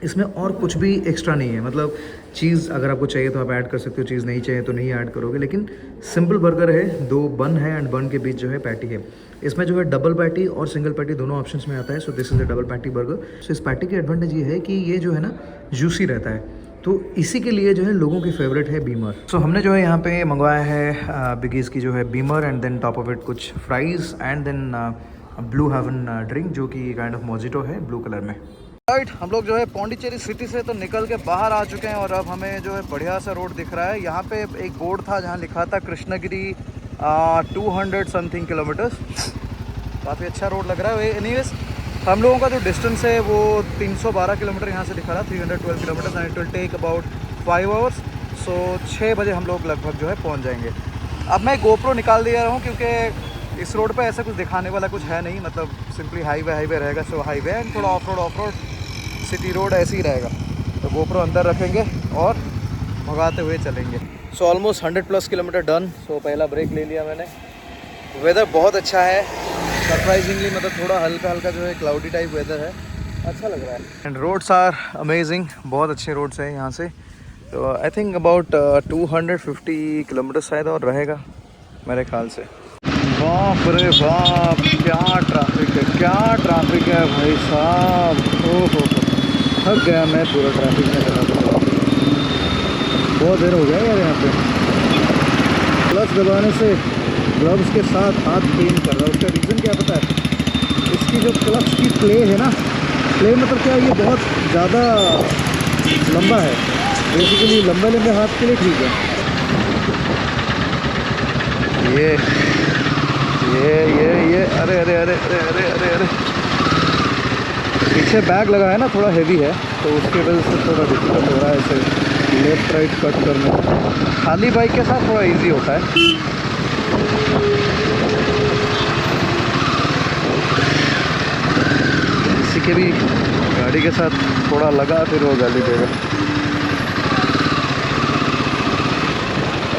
Speaker 1: इसमें और कुछ भी एक्स्ट्रा नहीं है। मतलब चीज़ अगर आपको चाहिए तो आप ऐड कर सकते हो, चीज़ नहीं चाहिए तो नहीं ऐड करोगे, लेकिन सिंपल बर्गर है, 2 बन है एंड बन के बीच जो है पैटी है। इसमें जो है डबल पैटी और सिंगल पैटी दोनों ऑप्शंस में आता है। So this is a double patty burger. So इस पैटी की एडवांटेज ये है कि ये जो है ना जूसी रहता है, तो इसी के लिए जो है लोगों की फेवरेट है बीमर। सो हमने जो है यहाँ पे मंगवाया है बिगीज़ की जो है Beamer, and then top of it कुछ fries, and then blue heaven drink जो कि काइंड ऑफ मोजिटो है ब्लू कलर में। राइट, हम लोग जो है पौंडीचेरी सिटी से तो निकल के बाहर आ चुके हैं, और अब हमें जो है बढ़िया सा रोड दिख रहा है। यहाँ पे एक बोर्ड था जहाँ लिखा था कृष्णगिरी 200 समथिंग किलोमीटर्स। काफ़ी अच्छा रोड लग रहा है। एनीवेज हम लोगों का जो डिस्टेंस है वो 312 किलोमीटर यहाँ से दिखा रहा है, 312 kilometre, and it will take about 5 hours. So 6 बजे हम लोग लगभग जो है पहुँच जाएंगे। अब मैं गोप्रो निकाल दिया रहा हूँ क्योंकि इस रोड पे ऐसा कुछ दिखाने वाला कुछ है नहीं, मतलब सिंपली हाईवे रहेगा। सो हाईवे एंड थोड़ा ऑफ रोड सिटी रोड ऐसे ही रहेगा, तो गोप्रो अंदर रखेंगे और भगाते हुए चलेंगे। So almost 100+ kilometre done. So पहला ब्रेक ले लिया मैंने। वेदर बहुत अच्छा है सरप्राइजिंगली, मतलब थोड़ा हल्का हल्का जो है क्लाउडी टाइप वेदर है, अच्छा लग रहा है। एंड रोड्स आर अमेजिंग, बहुत अच्छे रोड्स हैं यहाँ से। तो आई थिंक अबाउट 250 किलोमीटर शायद और रहेगा मेरे ख्याल से। बाप रे बाप, क्या ट्रैफिक है, क्या ट्रैफिक है भाई साहब। ओहो थक गया मैं पूरा ट्रैफिक में चला, बहुत देर हो गया यार यहाँ पे। क्लच दबाने से ग्लव्स के साथ हाथ पेन कर रहा है। उसका रीज़न क्या पता है? इसकी जो क्लच की प्ले है ना, प्ले मतलब क्या, ये बहुत ज़्यादा लंबा है। बेसिकली लंबे हाथ के लिए ठीक है। ये अरे अरे अरे अरे अरे अरे अरे पीछे बैग लगा है ना, थोड़ा हेवी है, तो उसकी वजह से थोड़ा डिफिकल्ट हो रहा है इसे लेफ्ट राइट कट करने में। खाली बाइक के साथ थोड़ा इजी होता है। किसी के भी गाड़ी के साथ थोड़ा लगा फिर वो गाली देगा।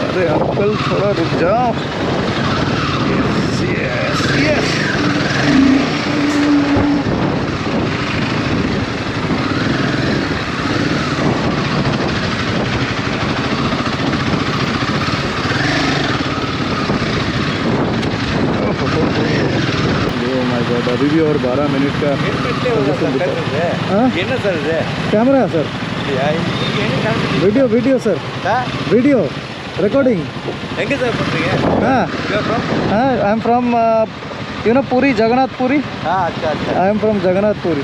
Speaker 1: अरे अंकल थोड़ा रुक जाओ। यस अभी भी और 12 मिनट का कैमरा है sir, video sir, video recording. हाँ I am from Puri, Jagannath Puri.
Speaker 3: अच्छा
Speaker 1: I am from Jagannath Puri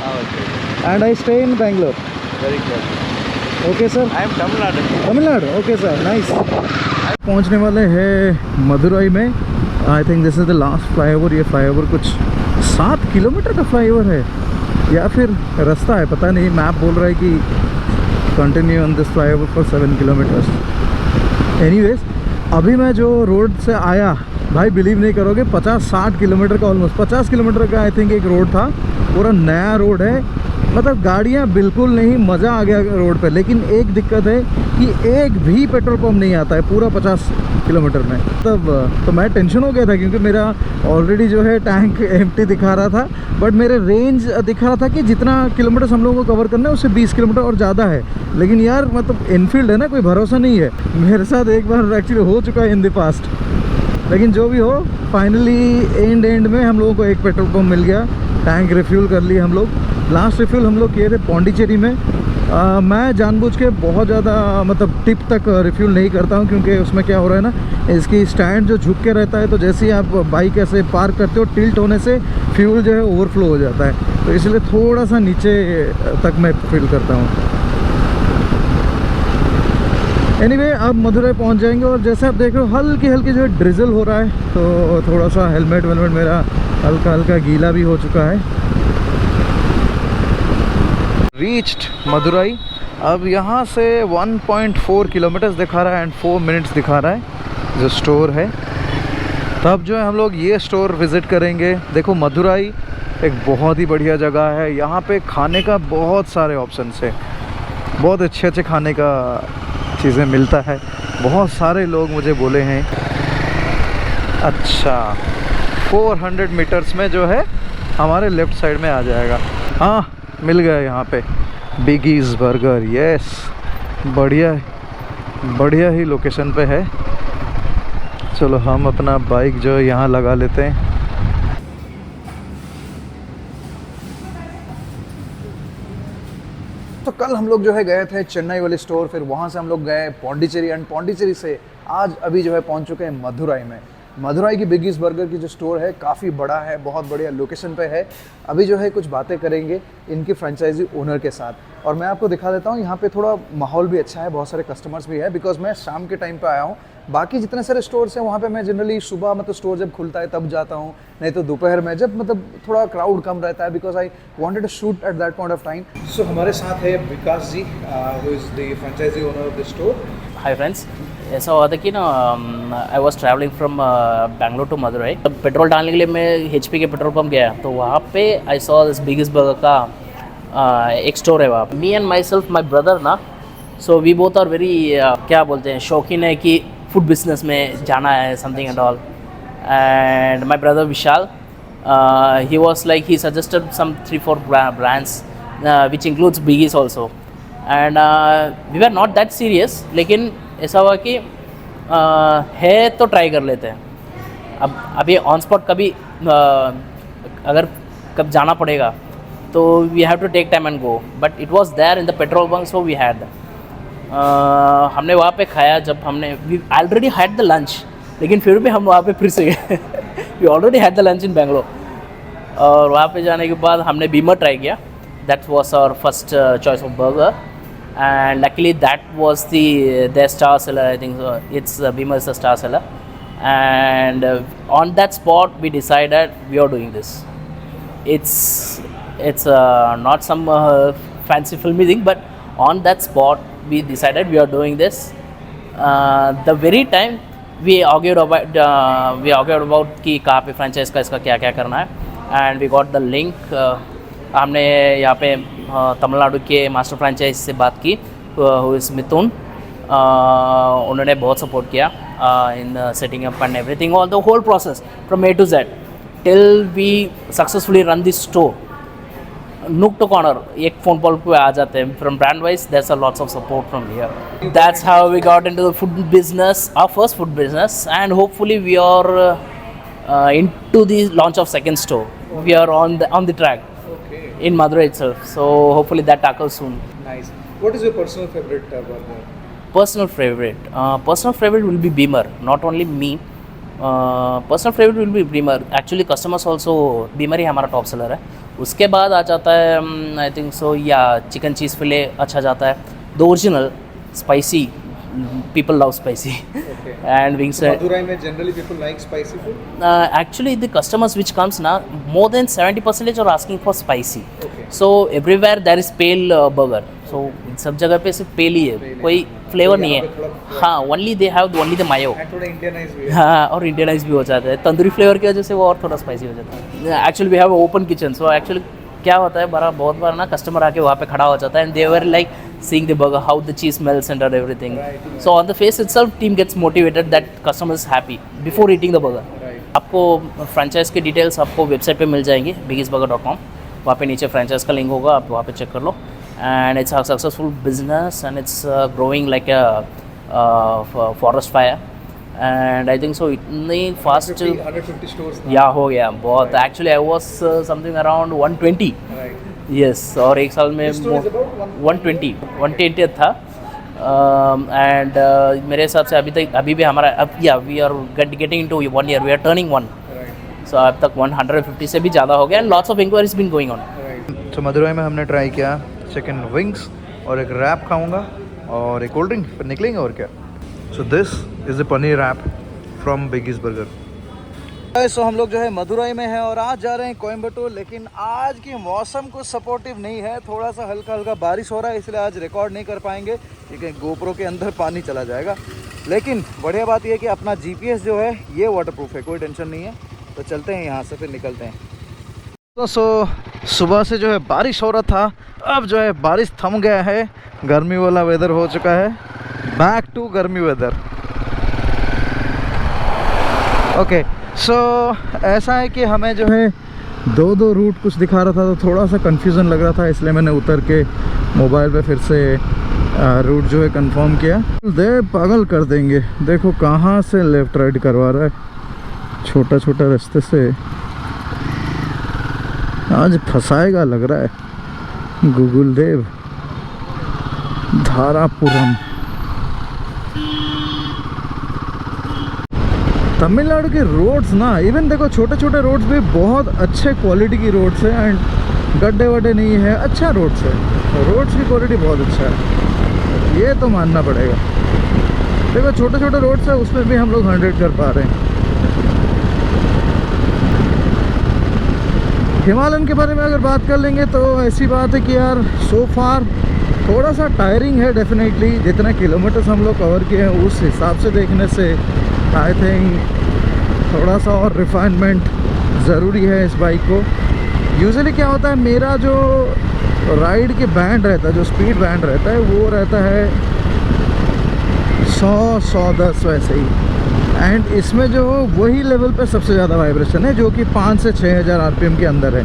Speaker 1: and I stay in Bangalore.
Speaker 3: Very good.
Speaker 1: Okay sir,
Speaker 3: I am
Speaker 1: Tamil Nadu. Okay sir, nice. पहुंचने वाले हैं मदुरई में। I think this is the last flyover. ये flyover कुछ 7 kilometre का flyover है या फिर रास्ता है, पता नहीं। मैप बोल रहा है कि continue on this flyover for 7 kilometres. Anyways अभी मैं जो रोड से आया, भाई बिलीव नहीं करोगे, 50-60 किलोमीटर का, ऑलमोस्ट 50 किलोमीटर का आई थिंक एक रोड था। पूरा नया रोड है, मतलब गाड़ियाँ बिल्कुल नहीं, मज़ा आ गया रोड पे। लेकिन एक दिक्कत है कि एक भी पेट्रोल पंप नहीं आता है पूरा 50 किलोमीटर में। तब तो मैं टेंशन हो गया था क्योंकि मेरा ऑलरेडी जो है टैंक एम्प्टी दिखा रहा था, बट मेरे रेंज दिखा रहा था कि जितना किलोमीटर्स हम लोगों को कवर करना है उससे 20 किलोमीटर और ज़्यादा है। लेकिन यार मतलब इनफील्ड है ना, कोई भरोसा नहीं है। मेरे साथ एक बार एक्चुअली हो चुका है इन द पास्ट। लेकिन जो भी हो, फाइनली एंड में हम लोगों को एक पेट्रोल पंप मिल गया, टैंक रिफ्यूल कर लिए हम लोग। लास्ट रिफ्यूल हम लोग किए थे पौंडीचेरी में। मैं जानबूझ के बहुत ज़्यादा मतलब टिप तक रिफ्यूल नहीं करता हूँ, क्योंकि उसमें क्या हो रहा है ना, इसकी स्टैंड जो झुक के रहता है, तो जैसे ही आप बाइक ऐसे पार्क करते हो, टिल्ट होने से फ्यूल जो है ओवरफ्लो हो जाता है। तो इसलिए थोड़ा सा नीचे तक मैं फिल करता हूँ। एनीवे अब मदुरई पहुँच जाएंगे, और जैसे आप देख रहे हो हल्की जो है ड्रिजल हो रहा है, तो थोड़ा सा हेलमेट वेलमेट मेरा हल्का गीला भी हो चुका है। रीच्ड मदुरई। अब यहाँ से 1.4 किलोमीटर्स दिखा रहा है एंड 4 मिनट्स दिखा रहा है जो स्टोर है। तब जो है हम लोग ये स्टोर विज़िट करेंगे। देखो मदुराई एक बहुत ही बढ़िया जगह है, यहाँ पे खाने का बहुत सारे ऑप्शंस है, बहुत अच्छे अच्छे खाने का चीज़ें मिलता है। बहुत सारे लोग मुझे बोले हैं। अच्छा 400 मीटर्स में जो है हमारे लेफ़्ट साइड में आ जाएगा। हाँ मिल गया यहाँ पे बिगीज़ बर्गर। यस बढ़िया ही लोकेशन पे है। चलो हम अपना बाइक जो है यहाँ लगा लेते हैं। तो कल हम लोग जो है गए थे चेन्नई वाले स्टोर, फिर वहाँ से हम लोग गए पौंडीचेरी एंड पौंडीचेरी से आज अभी जो है पहुँच चुके हैं मदुराई में। मदुराई की बिगीज़ बर्गर की जो स्टोर है काफ़ी बड़ा है, बहुत बढ़िया लोकेशन पे है। अभी जो है कुछ बातें करेंगे इनकी फ्रेंचाइजी ओनर के साथ और मैं आपको दिखा देता हूँ। यहाँ पे थोड़ा माहौल भी अच्छा है, बहुत सारे कस्टमर्स भी है बिकॉज मैं शाम के टाइम पे आया हूँ। बाकी जितने सारे स्टोर्स हैं वहाँ पे मैं जनरली सुबह मतलब स्टोर जब खुलता है तब जाता हूँ, नहीं तो दोपहर में जब मतलब थोड़ा क्राउड कम रहता है because I wanted to shoot at that point of time. So हमारे साथ है Vikas ji who is the franchisee owner of the store.
Speaker 5: Hi friends, ऐसा हुआ था कि ना I was travelling from Bangalore to Madurai. तब पेट्रोल डालने के लिए मैं HP के पेट्रोल पंप गया तो वहाँ पे I saw this biggest burger का एक स्टोर है वहाँ। Me and myself my brother ना, so we both are very क्या बोलते हैं, शौकीन है कि फूड बिजनेस में जाना है something and all. And my brother Vishal he was like he suggested some 3-4 brands which includes Biggies also. And we are not that serious, लेकिन ऐसा हुआ कि है तो ट्राई कर लेते हैं। अब अभी ऑन स्पॉट कभी अगर कब जाना पड़ेगा तो we have to take time and go, but it was there in the petrol bunk so we had. हमने वहाँ पे खाया, जब हमने we already had the lunch, लेकिन फिर भी हम वहाँ पे फिर से गए we already had the lunch in Bangalore. और वहाँ पे जाने के बाद हमने बीमर ट्राई किया। That was our first choice of burger and luckily that was their star seller. I think so. It's Beamer is the star seller, and on that spot we decided we are doing this. It's not some fancy filmy thing, but on that spot we decided we are doing this. The very time we argued about कि कहाँ पे franchise का इसका क्या क्या करना है, and we got the link. हमने यहाँ पे तमिलनाडु के मास्टर फ्रेंचाइज से बात की, मिथुन। उन्होंने बहुत सपोर्ट किया in setting up and everything, all the whole process from A to Z till we successfully run this store. Nook to corner एक फ़ोन कॉल पे आ जाते हैं। From brand wise there are lots of support from here. That's how we got into the food business, our first food business, and hopefully we are into the launch of second store. We are on the track.
Speaker 1: Okay.
Speaker 5: In Madurai itself, so hopefully that occurs soon.
Speaker 1: Nice. What is your personal favorite burger?
Speaker 5: Personal favorite will be Beamer. Not only me, personal favorite will be Beamer. Actually customers also Beamer ही हमारा top seller है. उसके बाद आ जाता है I think so या chicken चीज़ फिले अच्छा जाता है. The original spicy, people love spicy.
Speaker 1: Okay.
Speaker 5: And wings.
Speaker 1: So Madurai में generally people like spicy food?
Speaker 5: Actually the customers which comes now, more than 70% are asking for spicy.
Speaker 1: Okay.
Speaker 5: So everywhere there is pale burger. So सब जगह पे सिर्फ पेल ही है, कोई flavour नहीं है. हाँ, only they have only the mayo.
Speaker 1: And थोड़ा Indianized भी है.
Speaker 5: हाँ, और इंडियनाइज भी हो जाता है. तंदूरी फ्लेवर की वजह से वो और थोड़ा स्पाइसी हो जाता है. Actually we have open kitchen, so actually क्या होता है बहुत बार ना कस्टमर आके वहाँ पे खड़ा हो जाता है and they were like seeing the burger, how the cheese smells and everything.
Speaker 1: Right.
Speaker 5: So on the face itself, team gets motivated that customer is happy before eating the burger.
Speaker 1: Right.
Speaker 5: आपको franchise के details आपको website पे मिल जाएंगी biggiesburger.com. वहाँ पे नीचे franchise का link होगा, आप वहाँ पे चेक कर लो. And it's a successful business and it's growing like a forest fire. And I think so इतनी fast
Speaker 1: 150 stores now.
Speaker 5: या हो गया बहुत. Actually I was something around 120.
Speaker 1: Right.
Speaker 5: Yes, और एक साल में
Speaker 1: This store is about
Speaker 5: 120 था. And मेरे हिसाब से अभी भी हमारा अब we are getting into 1 year, we are turning 1.
Speaker 1: Right.
Speaker 5: So अब तक 150 से भी ज़्यादा हो गया and lots of inquiries been going on.
Speaker 1: Right. तो मदुरई में हमने ट्राई किया चिकन विंग्स और एक रैप खाऊंगा और एक कोल्ड ड्रिंक, फिर निकलेंगे और क्या. So this is the paneer wrap from Biggies burger. So हम लोग जो है मदुरई में हैं और आज जा रहे हैं कोयम्बटूर, लेकिन आज की मौसम कुछ सपोर्टिव नहीं है, थोड़ा सा हल्का हल्का बारिश हो रहा है, इसलिए आज रिकॉर्ड नहीं कर पाएंगे क्योंकि गोप्रो के अंदर पानी चला जाएगा। लेकिन बढ़िया बात यह है कि अपना GPS जो है ये वाटरप्रूफ है, कोई टेंशन नहीं है। तो चलते हैं यहाँ से, फिर निकलते हैं। तो सुबह से जो है बारिश हो रहा था, अब जो है बारिश थम गया है, गर्मी वाला वेदर हो चुका है, बैक टू गर्मी वेदर। ओके, सो ऐसा है कि हमें जो है दो रूट कुछ दिखा रहा था, तो थोड़ा सा कन्फ्यूज़न लग रहा था, इसलिए मैंने उतर के मोबाइल पे फिर से रूट जो है कंफर्म किया। दे पागल कर देंगे, देखो कहाँ से लेफ़्ट राइट करवा रहा है, छोटा छोटा रास्ते से आज फंसाएगा लग रहा है गूगल देव। धारापुरम, तमिलनाडु के रोड्स ना, इवन देखो छोटे छोटे रोड्स भी बहुत अच्छे क्वालिटी की रोड्स है, एंड गड्ढे वड्ढे नहीं है, अच्छा रोड्स है, रोड्स की क्वालिटी बहुत अच्छा है, ये तो मानना पड़ेगा। देखो छोटे छोटे रोड्स है, उसमें भी हम लोग 100 कर पा रहे हैं। हिमालयन के बारे में अगर बात कर लेंगे तो ऐसी बात है कि यार सो फार थोड़ा सा टायरिंग है डेफिनेटली, जितना किलोमीटर्स हम लोग कवर किए हैं उस हिसाब से देखने से आई थिंक थोड़ा सा और रिफाइनमेंट ज़रूरी है इस बाइक को। यूजुअली क्या होता है, मेरा जो राइड के बैंड रहता है, जो स्पीड बैंड रहता है, वो रहता है 100-110 वैसे ही, एंड इसमें जो वही लेवल पे सबसे ज़्यादा वाइब्रेशन है, जो कि 5 से 6000 RPM के अंदर है।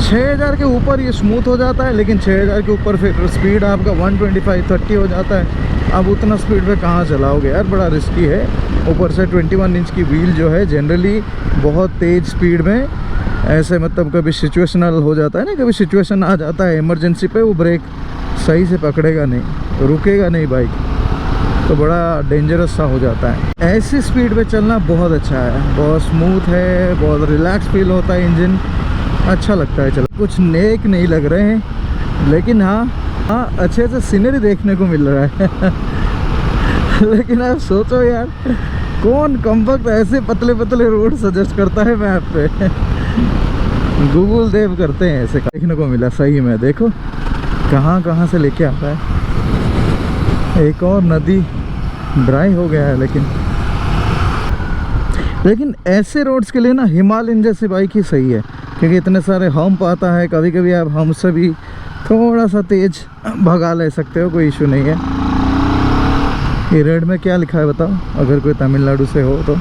Speaker 1: 6000 के ऊपर ये स्मूथ हो जाता है, लेकिन 6000 के ऊपर फिर स्पीड आपका 125-130 हो जाता है। अब उतना स्पीड पे कहाँ चलाओगे यार, बड़ा रिस्की है। ऊपर से 21 इंच की व्हील जो है जनरली बहुत तेज़ स्पीड में ऐसे, मतलब कभी सिचुएशनल हो जाता है ना, कभी सिचुएशन आ जाता है इमरजेंसी पे, वो ब्रेक सही से पकड़ेगा नहीं, रुकेगा नहीं बाइक, तो बड़ा डेंजरस सा हो जाता है। ऐसी स्पीड पे चलना बहुत अच्छा है, बहुत स्मूथ है, बहुत रिलैक्स फील होता है, इंजन अच्छा लगता है। चलो कुछ नेक नहीं लग रहे हैं, लेकिन हाँ अच्छे से सीनरी देखने को मिल रहा है। लेकिन आप सोचो यार, कौन कमबख्त ऐसे पतले पतले रोड सजेस्ट करता है मैप पे। गूगल देव करते हैं ऐसे, देखने को मिला सही में। देखो कहाँ कहाँ से लेके आता है। एक और नदी ड्राई हो गया है, लेकिन ऐसे रोड्स के लिए ना हिमालयन जैसी बाइक ही सही है, क्योंकि इतने सारे हम्प आता है, कभी कभी आप हम से भी थोड़ा सा तेज भगा ले सकते हो, कोई इशू नहीं है। ये रेड में क्या लिखा है बताओ, अगर कोई तमिलनाडु से हो तो।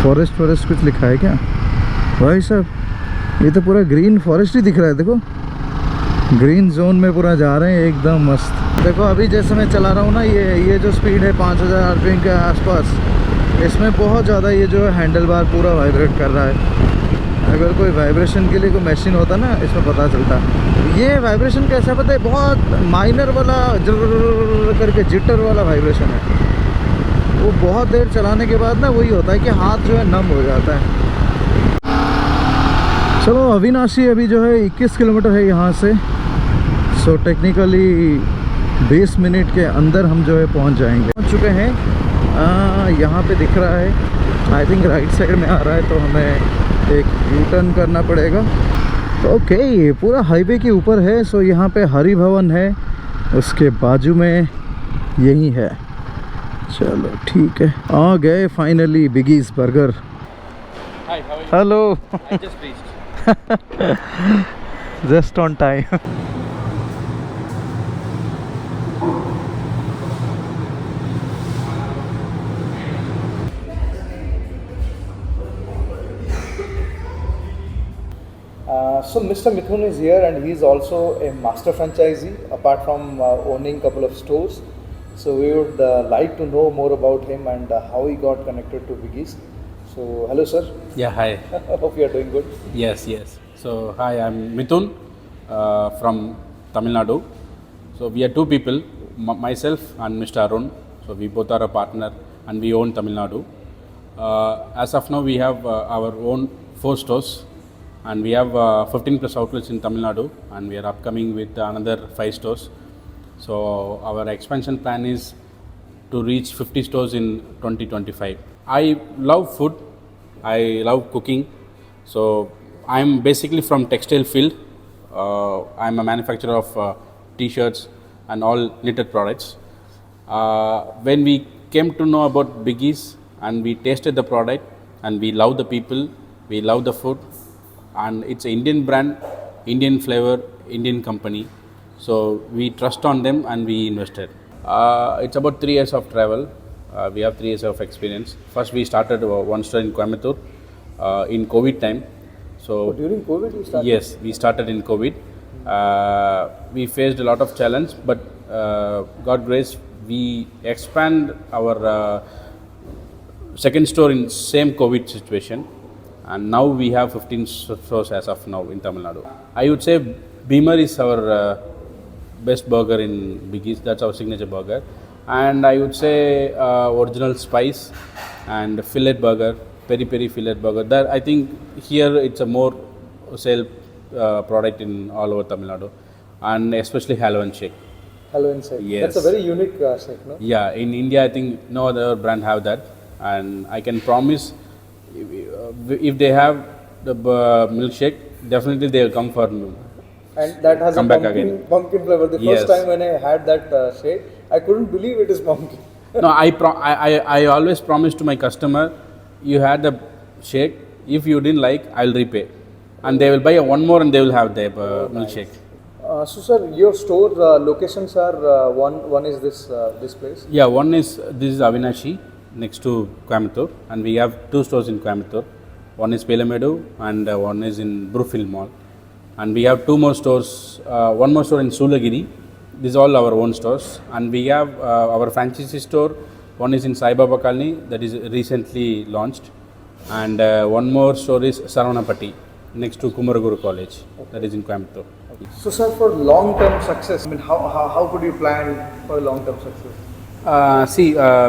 Speaker 1: फॉरेस्ट कुछ लिखा है क्या भाई साहब? ये तो पूरा ग्रीन फॉरेस्ट ही दिख रहा है, देखो ग्रीन जोन में पूरा जा रहे हैं, एकदम मस्त। देखो अभी जैसे मैं चला रहा हूँ ना, ये जो स्पीड है 5000 RPM के आसपास, इसमें बहुत ज़्यादा ये जो है हैंडल बार पूरा वाइब्रेट कर रहा है। अगर कोई वाइब्रेशन के लिए कोई मशीन होता ना, इसमें पता चलता। ये वाइब्रेशन कैसा पता है, बहुत माइनर वाला जर करके जिटर वाला वाइब्रेशन है। वो बहुत देर चलाने के बाद ना वही होता है कि हाथ जो है नम हो जाता है। चलो अविनाशी अभी जो है 21 किलोमीटर है यहाँ से, सो टेक्निकली 20 मिनट के अंदर हम जो है पहुँच जाएंगे। पहुँच चुके हैं, यहाँ पे दिख रहा है, आई थिंक राइट साइड में आ रहा है, तो हमें एक यू टर्न करना पड़ेगा। ओके, ये पूरा हाईवे के ऊपर है, सो यहाँ पे हरि भवन है, उसके बाजू में यही है। चलो ठीक है, आ गए finally बिगीज burger. Hello, just on time. So Mr. Mithun is here, and he is also a master franchisee apart from owning couple of stores. So we would like to know more about him and how he got connected to Biggies. So hello sir.
Speaker 6: Yeah, hi.
Speaker 1: Hope you are doing good.
Speaker 6: Yes. So hi, I'm Mithun from Tamil Nadu. So we are two people, myself and Mr. Arun. So we both are a partner and we own Tamil Nadu. As of now, we have our own 4 stores. And we have 15 plus outlets in Tamil Nadu, and we are upcoming with another 5 stores. So our expansion plan is to reach 50 stores in 2025. I love food, I love cooking. So I'm basically from textile field. I'm a manufacturer of t-shirts and all knitted products. When we came to know about Biggies and we tasted the product and we love the people, we love the food, and it's an Indian brand, Indian flavor, Indian company. So we trust on them and we invested. It's about 3 years of travel. We have 3 years of experience. First, we started one store in Coimbatore in COVID time. So
Speaker 1: during COVID you started?
Speaker 6: yes, we started in COVID. We faced a lot of challenge, but God grace, we expand our second store in same COVID situation, and now we have 15 stores as of now in Tamil Nadu. I would say Beamer is our best burger in Biggies. That's our signature burger, and I would say original spice and fillet burger, peri peri fillet burger. That I think here it's a more sale product in all over Tamil Nadu, and especially Halloween shake.
Speaker 1: Hello inside.
Speaker 6: Yes.
Speaker 1: That's a very unique shake, no?
Speaker 6: Yeah, in India, I think no other brand have that, and I can promise if they have the milkshake, definitely they will come for me.
Speaker 1: And that has
Speaker 6: Come
Speaker 1: a
Speaker 6: back
Speaker 1: pumpkin,
Speaker 6: again.
Speaker 1: pumpkin flavor. The
Speaker 6: Yes.
Speaker 1: first time when I had that shake, I couldn't believe it is pumpkin.
Speaker 6: No, I always promise to my customer, you had the shake. If you didn't like, I'll repay, and they will buy one more and they will have the milkshake.
Speaker 1: So sir, your store locations are one is this place.
Speaker 6: Yeah, one is this is Avinashi next to Coimbatore, and we have 2 stores in Coimbatore. One is Pelamedu and one is in Brookfield Mall, and we have 2 more stores. One more store in Sulagiri. These are all our own stores, and we have our franchisee store. One is in Sai Baba Colony that is recently launched, and one more store is Saravanapatti next to Kumaraguru College that is in Coimbatore.
Speaker 1: So sir, for long-term success, I mean, how could you plan for long-term success?
Speaker 6: See,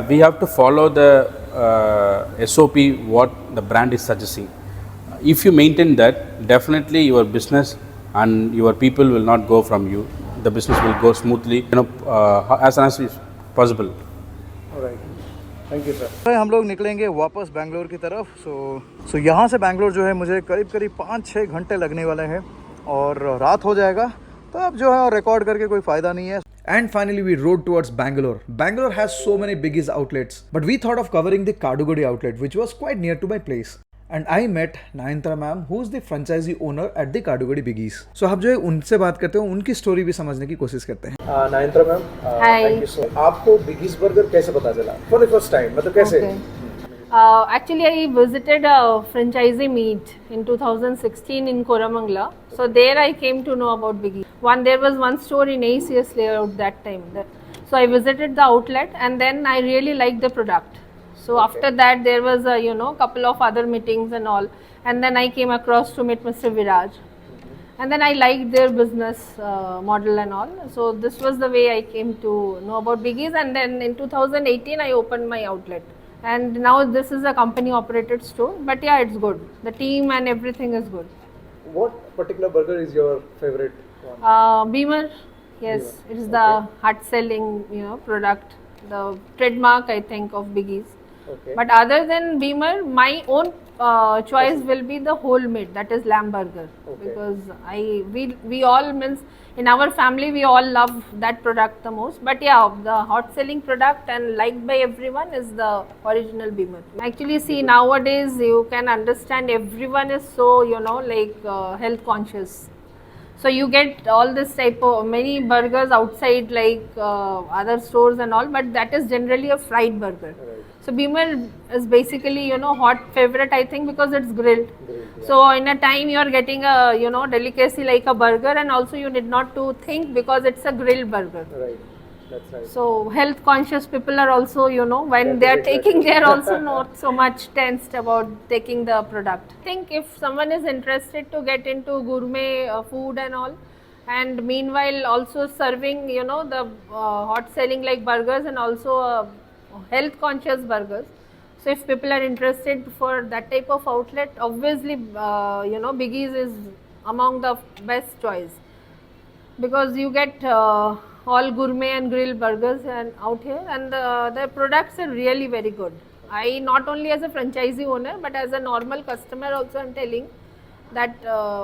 Speaker 6: we have to follow the SOP what the brand is suggesting. If you maintain that, definitely your business and your people will not go from you. The business will go smoothly, as soon as is possible.
Speaker 1: Alright, thank you sir. हम लोग निकलेंगे वापस बैंगलोर की तरफ। सो यहाँ से बैंगलोर जो है मुझे करीब 5-6 घंटे लगने वाले हैं और रात हो जाएगा, तो अब जो है रिकॉर्ड करके कोई फ़ायदा नहीं है। And finally we rode towards Bangalore. Bangalore has so many Biggies outlets, but we thought of covering the Kadugodi outlet, which was quite near to my place. And I met Nayanthara ma'am, who is the franchisee owner at the Kadugodi Biggies. So हम जो है उनसे बात करते हैं, उनकी story भी समझने की कोशिश करते हैं। नायंत्रा मैम, थैंक यू सो। आपको बिगीज बर्गर कैसे पता चला? फॉर द फर्स्ट टाइम, मतलब कैसे?
Speaker 7: Actually, I visited a franchisee meet in 2016 in Koramangala. So there I came to know about Biggie. There was one store in ACS layout that time. So I visited the outlet and then I really liked the product. So after that there was a couple of other meetings and all, and then I came across to meet Mr. Viraj. And then I liked their business model and all. So this was the way I came to know about Biggies, and then in 2018 I opened my outlet. And now this is a company operated store, but yeah, it's good. The team and everything is good.
Speaker 1: What particular burger is your favorite one?
Speaker 7: Beamer, yes, it is the hot selling product, the trademark I think of Biggies.
Speaker 1: Okay.
Speaker 7: But other than Beamer, my own choice will be the whole meat, that is lamb burger.
Speaker 1: Okay.
Speaker 7: Because we all means in our family we all love that product the most. But yeah, the hot selling product and liked by everyone is the original Beamer. Actually, see, nowadays you can understand everyone is so health conscious. So you get all this type of many burgers outside like other stores and all, but that is generally a fried burger.
Speaker 1: Right.
Speaker 7: So Beamer is basically hot favorite I think because it's grilled. So in a time you are getting a delicacy like a burger, and also you need not to think because it's a grilled burger.
Speaker 1: Right. That's right.
Speaker 7: So health conscious people are also when they are taking, they are also not so much tensed about taking the product. I think if someone is interested to get into gourmet food and all, and meanwhile also serving the hot selling like burgers and also health conscious burgers. So if people are interested for that type of outlet, obviously Biggies is among the best choice, because you get all gourmet and grilled burgers and out here, and the products are really very good. I not only as a franchisee owner but as a normal customer also I'm telling that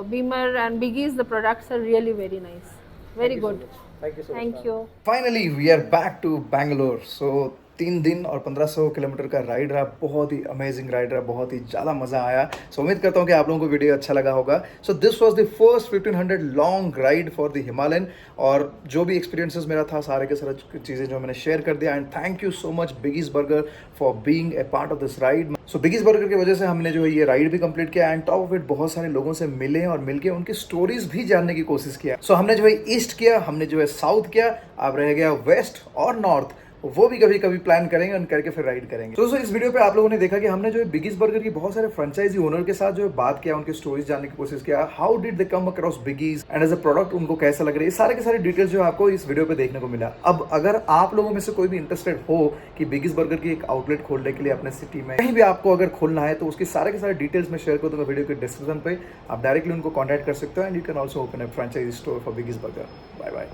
Speaker 7: Beamer and Biggie's the products are really very nice, very good.
Speaker 1: Thank you so much.
Speaker 7: Thank you.
Speaker 1: Finally we are back to Bangalore. So 3 दिन और 1500 kilometre का ride रहा, बहुत ही amazing ride रहा, बहुत ही ज़्यादा मज़ा आया. सो उम्मीद करता हूँ कि आप लोगों को वीडियो अच्छा लगा होगा. So this was the first 1500 long ride for the Himalayan. और जो भी एक्सपीरियंसेस मेरा था सारे के सारे चीज़ें जो मैंने शेयर कर दिया. And thank you so much बिगीज burger for being a part of this ride. So बिगीज burger की वजह से हमने जो है ये राइड भी कंप्लीट किया. एंड टॉप ऑफ इट बहुत सारे लोगों से मिले और मिलके उनकी स्टोरीज भी जानने की कोशिश किया. सो हमने जो है ईस्ट किया, हमने जो है साउथ किया, अब रह गया वेस्ट और नॉर्थ. वो भी कभी कभी प्लान करेंगे और करके फिर राइड करेंगे. तो दोस्तों इस वीडियो पे आप लोगों ने देखा कि हमने जो है बिगीज बर्गर की बहुत सारे फ्रेंचाइजी ओनर के साथ जो है बात किया, उनकी स्टोरीज जानने की कोशिश किया. How did they come across Biggies and as a product उनको कैसा लग रहा है, सारे के सारे डिटेल्स जो है आपको इस वीडियो पे देखने को मिला. अब अगर आप लोगों में से कोई भी इंटरेस्टेड हो कि बिगीज बर्गर की एक आउटलेट खोलने के लिए अपने सिटी में कहीं भी आपको अगर खोलना है तो उसकी सारे के सारे डिटेल्स में शेयर कर दूंगा वीडियो के डिस्क्रिप्शन पे. आप डायरेक्टली उनको कॉन्टैक्ट कर सकते हो. And you can also open a franchise store for Biggies burger. Bye bye.